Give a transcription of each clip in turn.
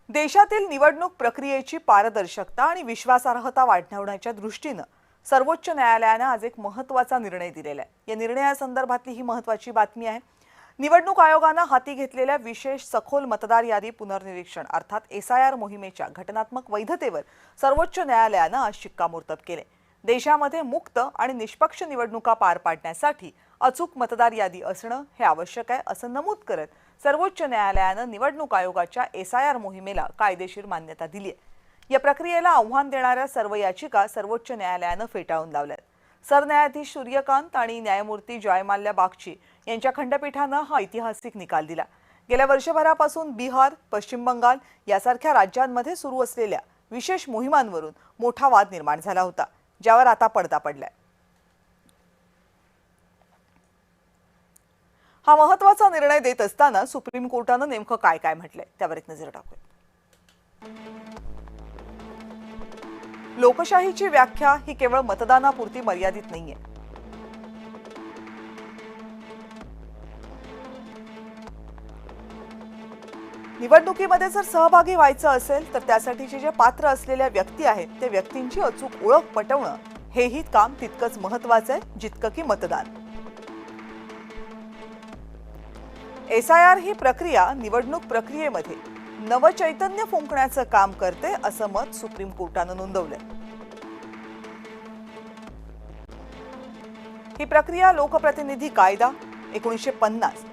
देशातील निवडणूक प्रक्रियेची पारदर्शकता आणि विश्वासार्हता वाढवण्याच्या दृष्टीने सर्वोच्च न्यायालयाने आज एक महत्त्वाचा निर्णय दिलेला आहे। या निर्णयासंदर्भातली ही महत्त्वाची बातमी आहे। निवडणूक आयोगाने हाती घेतलेल्या विशेष सखोल मतदार यादी पुनर्निरीक्षण अर्थात एसआयआर मोहिमेच्या घटनात्मक वैधतेवर सर्वोच्च न्यायालयाने आज शिक्कामोर्तब केले। देशामध्ये मुक्त आणि निष्पक्ष निवडणुका पार पाडण्यासाठी अचूक मतदार यादी असणे हे आवश्यक आहे असं नमूद करत सर्वोच्च न्यायालयाने निवडणूक आयोगाच्या एसआयआर मोहिमेला कायदेशीर मान्यता दिली आहे। या प्रक्रियेला आव्हान देणाऱ्या सर्व याचिका सर्वोच्च न्यायालयाने फेटाळून लावल्यात। सरन्यायाधीश सूर्यकांत आणि न्यायमूर्ती जयमाल्या बागची यांच्या खंडपीठाने हा ऐतिहासिक निकाल दिला। गेल्या वर्षभरापासून बिहार, पश्चिम बंगाल यासारख्या राज्यांमध्ये सुरू असलेल्या विशेष मोहिमांवरून मोठा वाद निर्माण झाला होता, ज्यावर आता पडदा पडलाय। हा महत्त्वाचा निर्णय देत असताना सुप्रीम कोर्टाने नेमकं काय काय म्हटलंय त्यावर एक नजर टाकूया। लोकशाहीची व्याख्या ही केवळ मतदानापुरती मर्यादित नाहीये। निवडणुकीमध्ये जर सहभागी व्हायचं असेल तर त्यासाठीचे जे पात्र असलेल्या व्यक्ती आहेत त्या व्यक्तींची अचूक ओळख पटवणं हेही काम तितकंच महत्त्वाचं आहे जितकं की मतदान। एसआयआर ही प्रक्रिया निवडणूक प्रक्रियेमध्ये नवचैतन्य फुंकण्याचं काम करते असं मत सुप्रीम कोर्टाने नोंदवलंय। ही प्रक्रिया लोकप्रतिनिधी कायदा 1950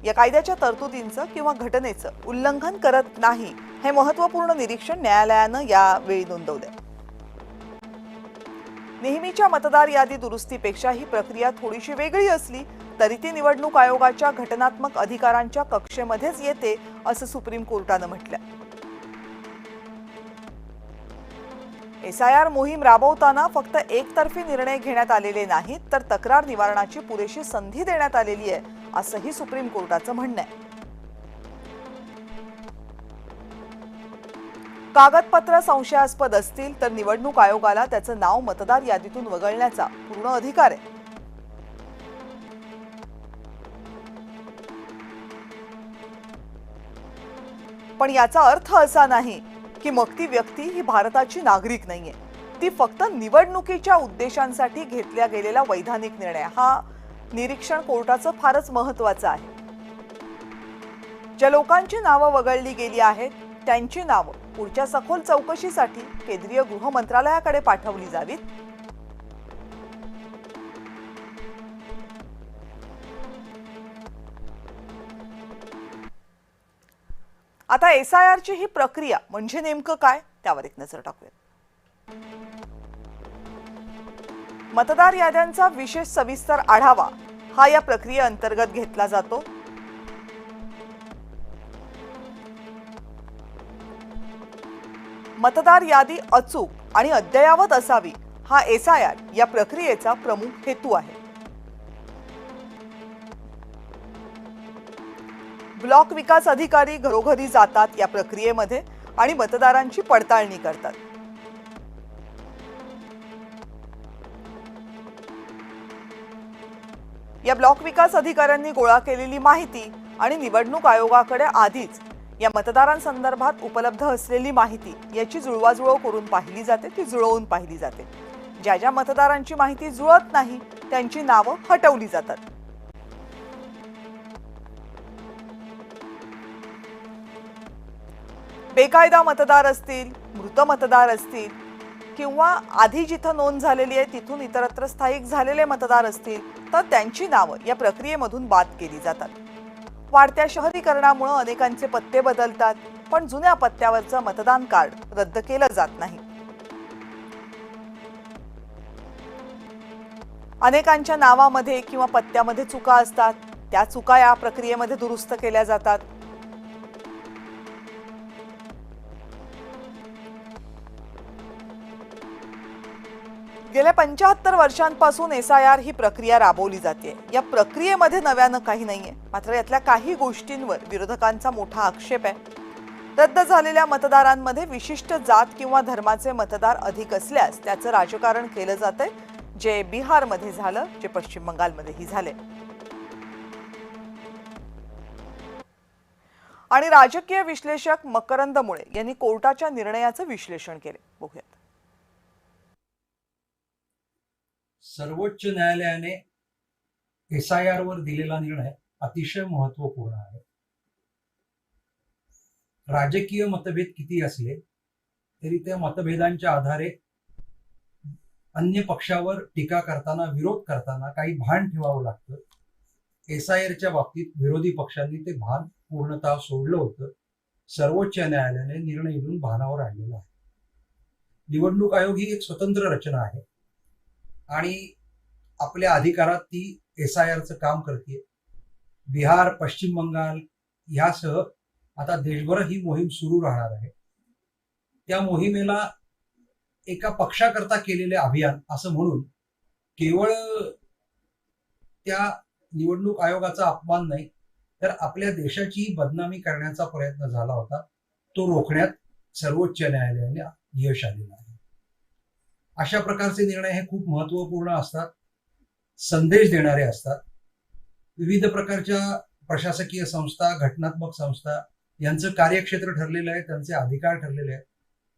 या कायद्याच्या तरतुदींचं किंवा घटनेचं उल्लंघन करत नाही हे महत्त्वपूर्ण निरीक्षण न्यायालयाने यावेळी नोंदवलंय। नेहमीच्या मतदार यादी दुरुस्तीपेक्षा ही प्रक्रिया थोडीशी वेगळी असली तरी ती निवडणूक आयोगाच्या घटनात्मक अधिकारांच्या कक्षेमध्येच येते असं सुप्रीम कोर्टाने म्हटलं। एसआयआर मोहीम राबवताना फक्त एकतर्फी निर्णय घेण्यात आलेले नाहीत तर तक्रार निवारणाची पुरेशी संधी देण्यात आलेली आहे असंही सुप्रीम कोर्टाचं म्हणणं आहे। कागदपत्र संशयास्पद असतील तर निवडणूक आयोगाला त्याचं नाव मतदार यादीतून वगळण्याचा पूर्ण अधिकार आहे। पण याचा अर्थ असा नाही की मग ती व्यक्ती ही भारताची नागरिक नाहीये। ती फक्त निवडणुकीच्या उद्देशांसाठी घेतला गेलेला वैधानिक निर्णय। हा निरीक्षण कोर्टाचं फारच महत्त्वाचं आहे। ज्या लोकांची नावं वगळली गेली आहेत त्यांची नावं पुढच्या सखोल चौकशीसाठी केंद्रीय गृह मंत्रालयाकडे पाठवली जावीत। आता एसआयआरची ही प्रक्रिया म्हणजे नेमकं काय त्यावर एक नजर टाकूया। मतदार याद्यांचा विशेष सविस्तर आढावा हा या प्रक्रियेअंतर्गत घेतला जातो। मतदार यादी अचूक आणि अद्ययावत असावी हा एसआयआर या प्रक्रियेचा प्रमुख हेतू आहे। ब्लॉक विकास अधिकारी घरोघरी जातात या प्रक्रियेमध्ये आणि मतदारांची पडताळणी करतात। या ब्लॉक विकास अधिकाऱ्यांनी गोळा केलेली माहिती आणि निवडणूक आयोगाकडे आधीच या मतदारांसंदर्भात उपलब्ध असलेली माहिती याची जुळवाजुळव करून पाहिली जाते, ती जुळवून पाहिली जाते। ज्या ज्या मतदारांची माहिती जुळत नाही त्यांची नावं हटवली जातात। बेकायदा मतदार असतील, मृत मतदार असतील किंवा आधी जिथं नोंद झालेली आहे तिथून इतरत्र स्थायिक झालेले मतदार असतील तर त्यांची नावं या प्रक्रियेमधून बाद केली जातात। वाढत्या शहरीकरणामुळे अनेकांचे पत्ते बदलतात पण जुन्या पत्त्यावरचं मतदान कार्ड रद्द केलं जात नाही। अनेकांच्या नावामध्ये किंवा पत्त्यामध्ये चुका असतात, त्या चुका या प्रक्रियेमध्ये दुरुस्त केल्या जातात। गेल्या 75 वर्षांपासून एसआयआर ही प्रक्रिया राबवली जाते। या प्रक्रियेमध्ये नव्यानं काही नाहीये, मात्र यातल्या काही गोष्टींवर विरोधकांचा मोठा आक्षेप आहे। रद्द झालेल्या मतदारांमध्ये विशिष्ट जात किंवा धर्माचे मतदार अधिक असल्यास त्याचं राजकारण केलं जातंय, जे बिहारमध्ये झालं, जे पश्चिम बंगालमध्येही झाले। आणि राजकीय विश्लेषक मकरंद मुळे यांनी कोर्टाच्या निर्णयाचं विश्लेषण केले. बघूयात. सर्वोच्च न्यायालयाने SIR वर दिलेला निर्णय अतिशय महत्वपूर्ण आहे. राजकीय मतभेद किती असले तरी त्या मतभेदांच्या आधारे अन्य पक्षावर टीका करताना, विरोध करताना काही भान ठेवावं लागतं. SIRच्या बाबतीत विरोधी पक्षांनी ते भान पूर्णतः सोडलं होतं. सर्वोच्च न्यायालयाने निर्णय घेऊन भानावर आणलेला आहे. निवडणूक आयोग ही एक स्वतंत्र रचना आहे आणि आपल्या अधिकारात ती SIRचं काम करते. बिहार, पश्चिम बंगाल यासह आता देशभर ही मोहीम सुरू राहणार आहे. त्या मोहिमेला एका पक्षाकरता केलेले अभियान असं म्हणून केवळ त्या निवडणूक आयोगाचा अपमान नाही, तर आपल्या देशाची बदनामी करण्याचा प्रयत्न झाला होता. तो रोखण्यात सर्वोच्च न्यायालयाने यश आलेलं आहे. अशा प्रकारचे निर्णय हे खूप महत्वपूर्ण असतात, संदेश देणारे असतात. विविध प्रकारच्या प्रशासकीय संस्था, घटनात्मक संस्था यांचं कार्यक्षेत्र ठरलेलं आहे, त्यांचे अधिकार ठरलेले आहेत.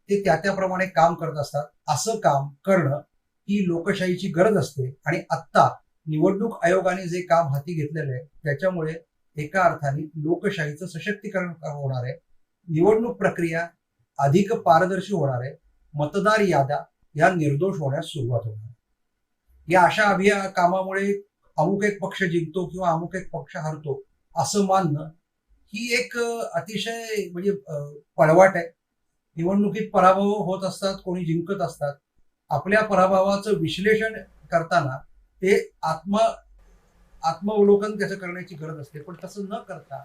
ते त्याप्रमाणे काम करत असतात. असं काम करणं ही लोकशाहीची गरज असते आणि आत्ता निवडणूक आयोगाने जे काम हाती घेतलेलं आहे त्याच्यामुळे एका अर्थाने लोकशाहीचं सशक्तीकरण होणार आहे. निवडणूक प्रक्रिया अधिक पारदर्शी होणार आहे. मतदार याद्या या निर्दोष होण्यास सुरुवात होणार आहे. या अशा कामामुळे अमुक एक पक्ष जिंकतो किंवा अमुक एक पक्ष हरतो असं मानणं ही एक अतिशय म्हणजे पळवाट आहे. निवडणुकीत पराभव होत असतात, कोणी जिंकत असतात. आपल्या पराभवाचं विश्लेषण करताना ते आत्मावलोकन त्याचं करण्याची गरज असते. पण तसं न करता